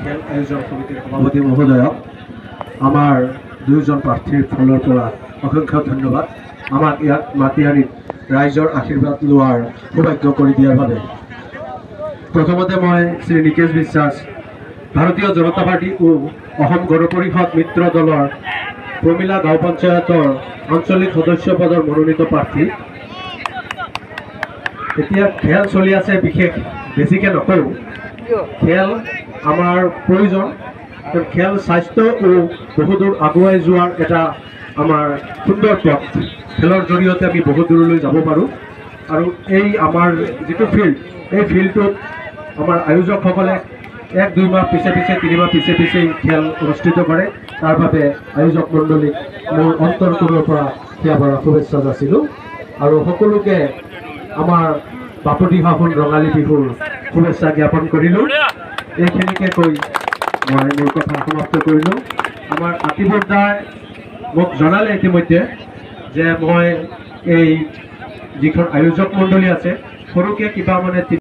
খেল আয়োজন সমিতিৰ সভাপতি মহোদয়ক আমাৰ দুয়োজন প্ৰাৰ্থীৰ ফালৰ পৰা অসংখ্য ধন্যবাদ। আমাক ইয়াত মাতি আনি ৰাইজৰ আশীৰ্বাদ লোৱাৰ সৌভাগ্য কৰি দিয়াৰ বাবে। প্ৰথমতে মই শ্ৰী নিকেশ বিশ্বাস, ভাৰতীয় জনতা পাৰ্টি ও অসম গণ পৰিষদ মিত্ৰ দলৰ প্ৰমিলা গাঁও পঞ্চায়তৰ আঞ্চলিক সদস্য পদৰ মনোনীত প্ৰাৰ্থী। এতিয়া খেল চলি আছে, বিশেষ বেছিকৈ নকওঁ। খেল আমাৰ প্ৰয়োজন, খেল স্বাস্থ্য ও বহুদূৰ আগুৱাই যোৱাৰ এটা আমাৰ সুন্দৰ পথ। খেলৰ জৰিয়তে আমি বহু দূৰলৈ যাব পাৰোঁ। আৰু এই আমাৰ যিটো ফিল্ড, এই ফিল্ডটোত আমাৰ আয়োজকসকলে 1-2 মাহ পিছে 3 মাহ পিছে খেল অনুষ্ঠিত কৰে। তাৰ বাবে আয়োজক মণ্ডলীক মোৰ অন্তৰটোৰ পৰা সেয়া পৰা শুভেচ্ছা যাচিলোঁ। আৰু সকলোকে আমাৰ বাপতি সাহোন ৰঙালী বিহুৰ শুভেচ্ছা জ্ঞাপন কৰিলোঁ। এইখিনিকে কৈ মই মোৰ কথা সমাপ্ত কৰিলোঁ। আমাৰ আতিফুৰ দাই মোক জনালে ইতিমধ্যে যে মই এই যিখন আয়োজক মণ্ডলী আছে, সৰুকৈ কিবা মানে